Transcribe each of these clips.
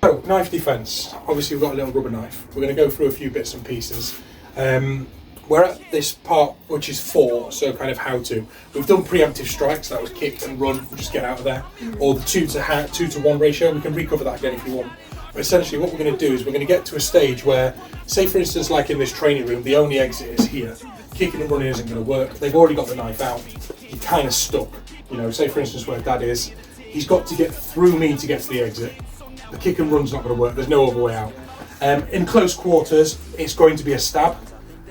So, knife defence. Obviously we've got a little rubber knife. We're going to go through a few bits and pieces. We're at this part which is 4, so kind of how to. We've done preemptive strikes, that was kick and run, just get out of there. Or the 2 to 1 ratio, we can recover that again if you want. But essentially what we're going to do is we're going to get to a stage where, say for instance like in this training room, the only exit is here. Kicking and running isn't going to work. They've already got the knife out. You're kind of stuck. You know, say for instance where Dad is, he's got to get through me to get to the exit. The kick and run's not going to work, there's no other way out. In close quarters, it's going to be a stab.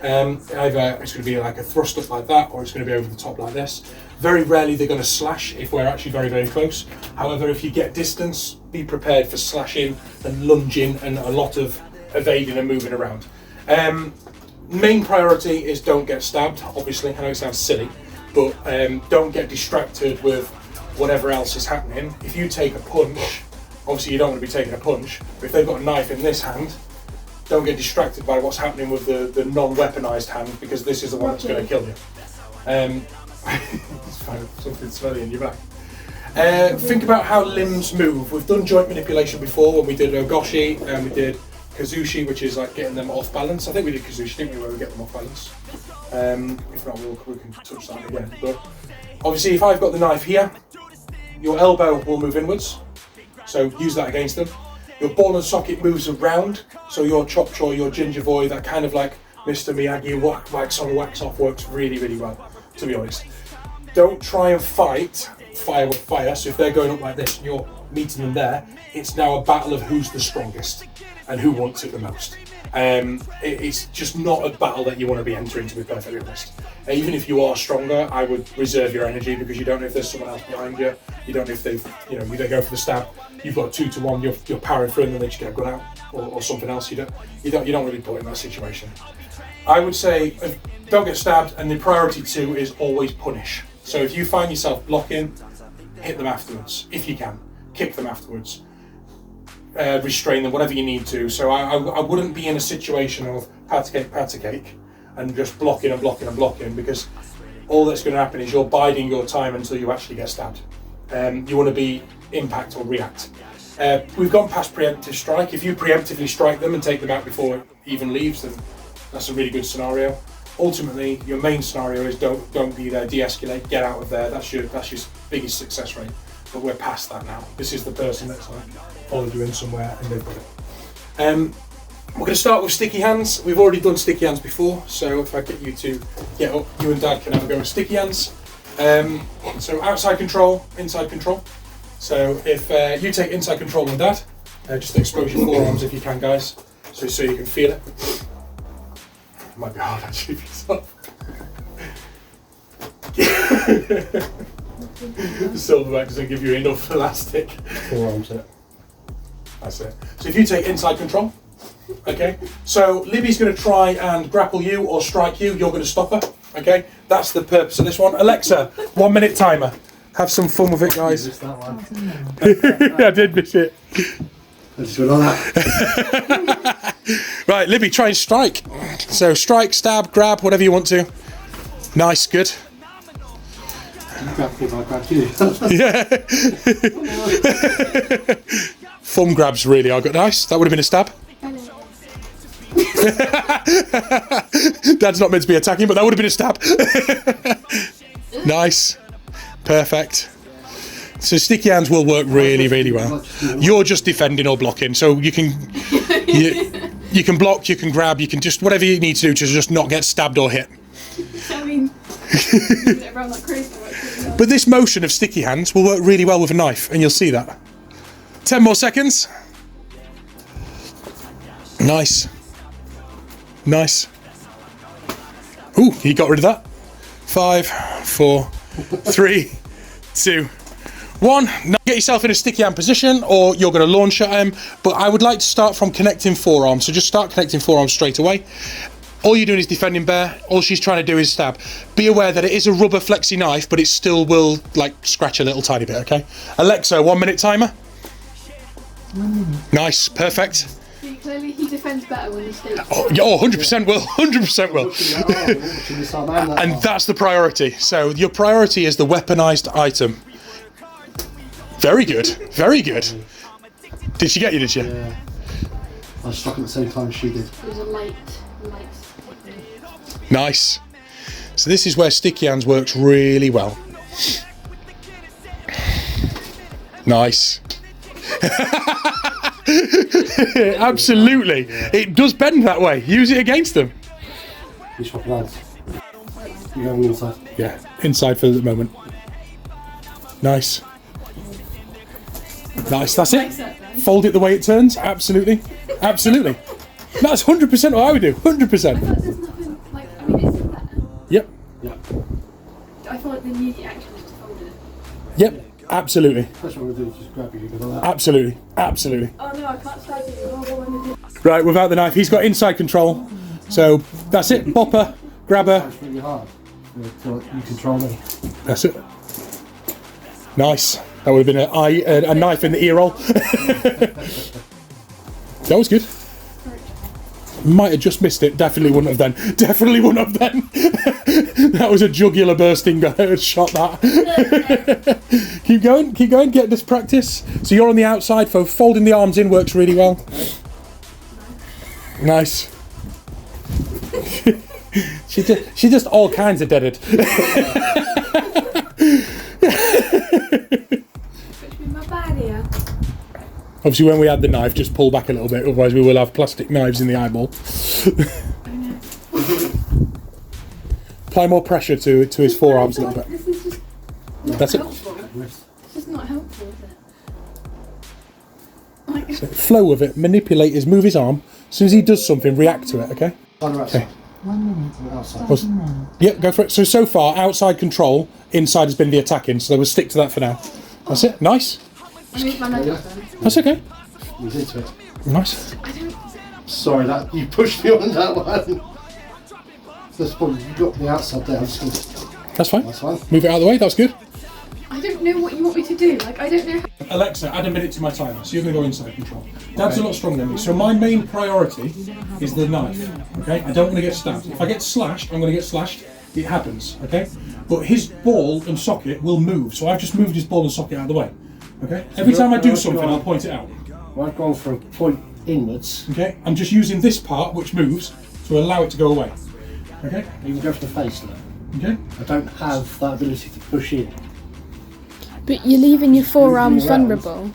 Either it's going to be like a thrust up like that, or it's going to be over the top like this. Very rarely they're going to slash if we're actually very, very close. However, if you get distance, be prepared for slashing and lunging and a lot of evading and moving around. Main priority is don't get stabbed, obviously. I know it sounds silly, but don't get distracted with whatever else is happening. If you take a punch, obviously you don't want to be taking a punch, but if they've got a knife in this hand, don't get distracted by what's happening with the non-weaponized hand, because this is the one that's going to kill you. It's kind of something smelly in your back. Think about how limbs move. We've done joint manipulation before when we did ogoshi and we did kazushi, which is like getting them off balance. I think we did kazushi, didn't we, where we get them off balance? If not, we can touch that again. But obviously if I've got the knife here, your elbow will move inwards, so use that against them. Your ball and socket moves around, so your chop chaw, your ginger boy, that kind of like Mr. Miyagi wax on, wax off works really, really well, to be honest. Don't try and fight fire with fire, so if they're going up like this and you're meeting them there, it's now a battle of who's the strongest and who wants it the most. It's just not a battle that you want to be entering, to be perfectly honest. Even if you are stronger, I would reserve your energy, because you don't know if there's someone else behind you. You don't know if they go for the stab. You've got 2 to 1. You're powering through, and then they just get a gun out or something else. You don't really put in that situation. I would say don't get stabbed, and the priority 2 is always punish. So if you find yourself blocking, hit them afterwards if you can. Kick them afterwards. Restrain them, whatever you need to. So I wouldn't be in a situation of pat a cake, and just blocking and blocking and blocking, because all that's going to happen is you're biding your time until you actually get stabbed. You want to be impact or react. We've gone past preemptive strike. If you preemptively strike them and take them out before it even leaves, then that's a really good scenario. Ultimately, your main scenario is don't be there, de-escalate, get out of there. That's your biggest success rate. But we're past that now. This is the person that's like followed you in somewhere and they've got it. We're going to start with sticky hands. We've already done sticky hands before, so if I get you to get up, you and Dad can have a go with sticky hands. So outside control, inside control. So if you take inside control on Dad, just expose your forearms if you can, guys, so you can feel it. It might be hard actually for yourself. The silverback doesn't give you enough elastic. Forearms it. That's it. So if you take inside control, okay. So Libby's going to try and grapple you or strike you. You're going to stop her. Okay. That's the purpose of this one. Alexa, 1 minute timer. Have some fun with it, guys. I did miss it. I just went on that. Right, Libby, try and strike. So strike, stab, grab, whatever you want to. Nice, good. You grabbed me, I grabbed you. Yeah. Thumb grabs really are good. Nice. That would have been a stab. Dad's not meant to be attacking, but that would have been a stab. Nice. Perfect. So sticky hands will work really, really well. You're just defending or blocking, so you can you can block, you can grab, you can just whatever you need to do to just not get stabbed or hit. I mean, around like crazy. But this motion of sticky hands will work really well with a knife, and you'll see that. 10 more seconds. Nice. Nice. Ooh, he got rid of that. 5, 4, 3, 2, 1. Now get yourself in a sticky hand position, or you're going to launch at him. But I would like to start from connecting forearms. So just start connecting forearms straight away. All you're doing is defending Bear. All she's trying to do is stab. Be aware that it is a rubber flexi knife, but it still will like scratch a little tiny bit, okay? Alexa, 1 minute timer. Nice, perfect. See, clearly he defends better when he's stays. Oh, 100% will, 100% will. And that's the priority. So your priority is the weaponized item. Very good, very good. Did she get you, did she? Yeah. I was struck at the same time as she did. It was a light. Nice. So this is where sticky hands works really well. Nice. Absolutely. It does bend that way. Use it against them. You swap hands. You go on the inside. Yeah, inside for the moment. Nice. Nice, that's it. Fold it the way it turns. Absolutely. Absolutely. That's 100% what I would do. 100%. There's nothing, like, I mean, it's that. Yep. Yeah. I feel like the immediate action is to fold it. Yep. Absolutely. That's what we're doing, just grab you like that. Absolutely. Absolutely. Oh no, I can't slide it. Oh, what am I doing? Right, without the knife, he's got inside control. So that's it. Bop her, grab her. It's really hard. So you control me. That's it. Nice. That would have been a knife in the ear roll. That was good. Might have just missed it. Definitely wouldn't have then. Definitely wouldn't have then. That was a jugular bursting shot, that. Keep going, keep going. Get this practice. So you're on the outside, so folding the arms in works really well. Nice. She just all kinds of deaded. Obviously, when we add the knife, just pull back a little bit, otherwise we will have plastic knives in the eyeball. Apply more pressure to his forearms a little bit. This is just not That's it. helpful. It's just not helpful, is it? Like, So flow with it, manipulate his, move his arm. As soon as he does something, react to it, okay? Okay. 1 minute and Outside. 30 minutes. Yep, go for it. So far, outside control, inside has been the attacking, so we'll stick to that for now. That's it, nice. I moved my nose up then. That's okay. You did to it. Nice. I don't. Sorry, that you pushed me on that one. That's probably you got the outside there. I'm just gonna. That's fine. That's fine. Move it out of the way, that's good. I don't know what you want me to do. Like, I don't know. Alexa, add a minute to my timer, so you're going to go inside control. Dad's a lot stronger than me, so my main priority is the knife, okay? I don't want to get stabbed. If I get slashed, I'm going to get slashed. It happens, okay? But his ball and socket will move, so I've just moved his ball and socket out of the way, okay? Every time I do something, I'll point it out, I've gone for a point inwards. okay? I'm just using this part, which moves, to allow it to go away, okay? You can go for the face now. Okay? I don't have that ability to push in. But you're leaving your forearms around. vulnerable.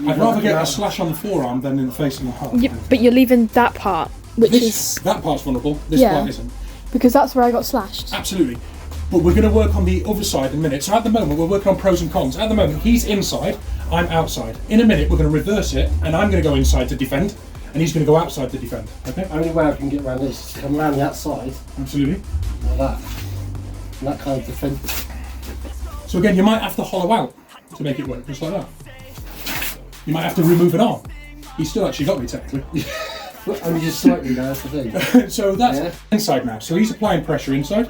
I'd rather get a slash on the forearm than in the face and the heart. Yeah, but you're leaving that part, which is That part's vulnerable, this Yeah. part isn't. because that's where I got slashed. Absolutely. But we're going to work on the other side in a minute. So at the moment, we're working on pros and cons. At the moment, he's inside, I'm outside. In a minute, we're going to reverse it, and I'm going to go inside to defend, and he's going to go outside to defend. Okay? Only way I can get around this is to come around the outside Absolutely. like that. And that kind of defence. So again, you might have to hollow out to make it work, just like that. You might have to remove an arm. He's still actually got me, technically. Only just slightly now, that's the thing. So that's Yeah. inside now. So he's applying pressure inside.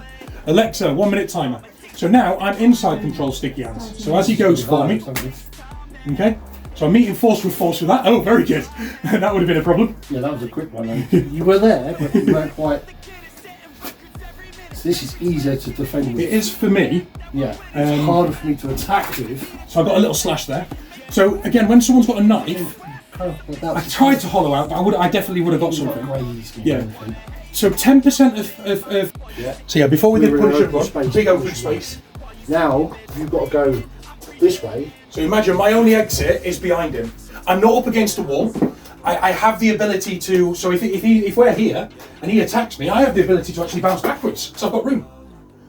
Alexa, 1 minute timer. So now I'm inside control sticky hands. So as he goes for me, okay? So I'm meeting force with that. Oh, very good. That would have been a problem. Yeah, that was a quick one. You were there, but you weren't quite. So this is easier to defend It with. is for me. Yeah, it's harder for me to attack with. So I've got a little slash there. So again, when someone's got a knife, I tried to hollow out, but I definitely would have got something. Yeah. So 10% of Yeah. So yeah, before we did We're in punch an it, open space. big open space. Now you've got to go this way. So imagine my only exit is behind him. I'm not up against the wall. I have the ability to. So if we're here and he attacks me, I have the ability to actually bounce backwards because I've got room.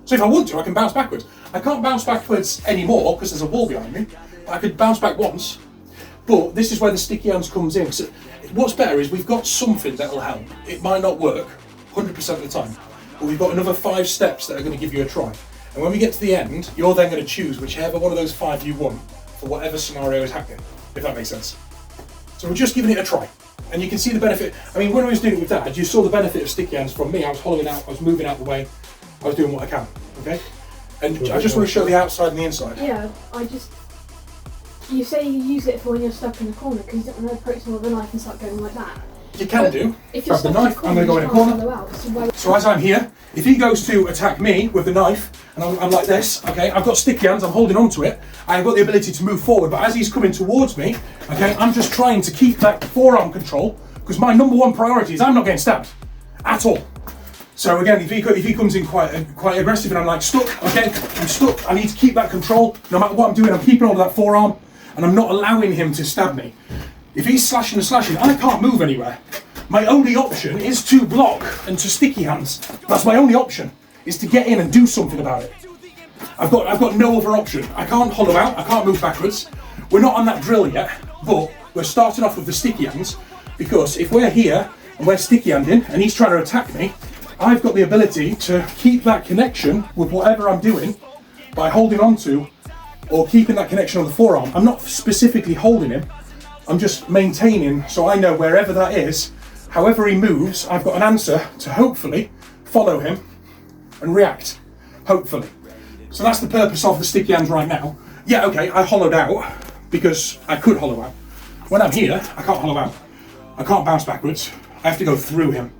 So if I want to, I can bounce backwards. I can't bounce backwards anymore because there's a wall behind me. But I could bounce back once. But this is where the sticky hands comes in. So what's better is we've got something that will help. It might not work 100% of the time, but we've got another 5 steps that are going to give you a try. And when we get to the end, you're then going to choose whichever one of those 5 you want for whatever scenario is happening, if that makes sense. So we're just giving it a try. And you can see the benefit. I mean, when I was doing it with Dad, you saw the benefit of sticky hands from me. I was hollowing out, I was moving out the way, I was doing what I can, okay? And I just want to show the outside and the inside. Yeah, you say you use it for when you're stuck in the corner because you don't want to approach someone with a knife and start going like that. you can do. If you're Grab the stuck in a knife, I'm going to go in a you can't corner. follow out, so why- So as I'm here, if he goes to attack me with the knife, and I'm like this, okay, I've got sticky hands, I'm holding on to it, I've got the ability to move forward, but as he's coming towards me, okay, I'm just trying to keep that forearm control, because my number one priority is I'm not getting stabbed, at all. So again, if he comes in quite aggressive and I'm like stuck, okay, I'm stuck, I need to keep that control, no matter what I'm doing, I'm keeping hold of that forearm, and I'm not allowing him to stab me. If he's slashing and slashing, I can't move anywhere. My only option is to block and to sticky hands. That's my only option, is to get in and do something about it. I've got no other option. I can't hollow out, I can't move backwards. We're not on that drill yet, but we're starting off with the sticky hands, because if we're here and we're sticky handing and he's trying to attack me, I've got the ability to keep that connection with whatever I'm doing by holding on to or keeping that connection on the forearm. I'm not specifically holding him, I'm just maintaining, so I know wherever that is, however he moves, I've got an answer to hopefully follow him and react, hopefully. So that's the purpose of the sticky hands right now. Yeah, okay, I hollowed out because I could hollow out. When I'm here, I can't hollow out. I can't bounce backwards. I have to go through him.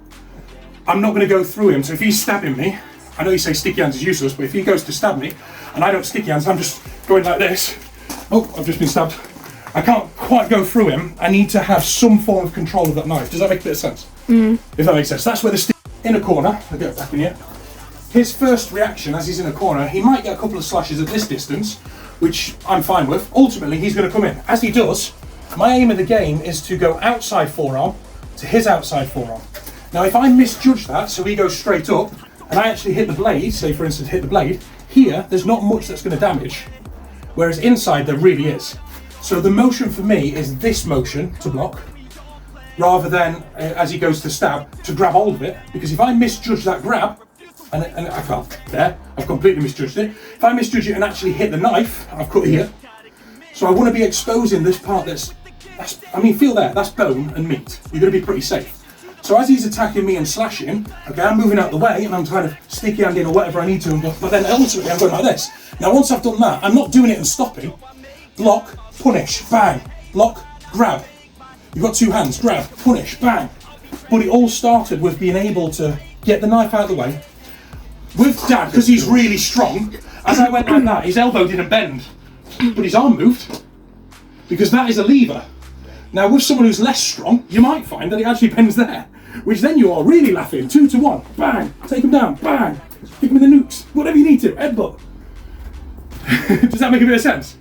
I'm not going to go through him, so if he's stabbing me, I know you say sticky hands is useless, but if he goes to stab me and I don't sticky hands, I'm just going like this. Oh, I've just been stabbed. I can't quite go through him. I need to have some form of control of that knife. Does that make a bit of sense? If that makes sense. That's where the stick in a corner. I'll get back in here. His first reaction as he's in a corner, he might get a couple of slashes at this distance, which I'm fine with. Ultimately, he's going to come in. As he does, my aim of the game is to go outside forearm to his outside forearm. Now, if I misjudge that, so he goes straight up, and I actually hit the blade, say for instance hit the blade, here there's not much that's going to damage, whereas inside there really is. So the motion for me is this motion to block, rather than as he goes to stab, to grab hold of it, because if I misjudge that grab, and I can't, there, I've completely misjudged it. If I misjudge it and actually hit the knife, I've cut here, so I want to be exposing this part that's I mean, feel there, that's bone and meat. You're going to be pretty safe. So as he's attacking me and slashing, okay, I'm moving out the way and I'm kind of sticky handing or whatever I need to, but then ultimately I'm going like this. Now once I've done that, I'm not doing it and stopping. Block, punish, bang. Block, grab. You've got two hands, grab, punish, bang. But it all started with being able to get the knife out of the way. With Dad, because he's really strong, as I went like that, his elbow didn't bend, but his arm moved, because that is a lever. Now with someone who's less strong, you might find that it actually bends there, which then you are really laughing. 2 to 1, bang, take him down, bang, kick him in the nukes, whatever you need to, headbutt. Does that make a bit of sense?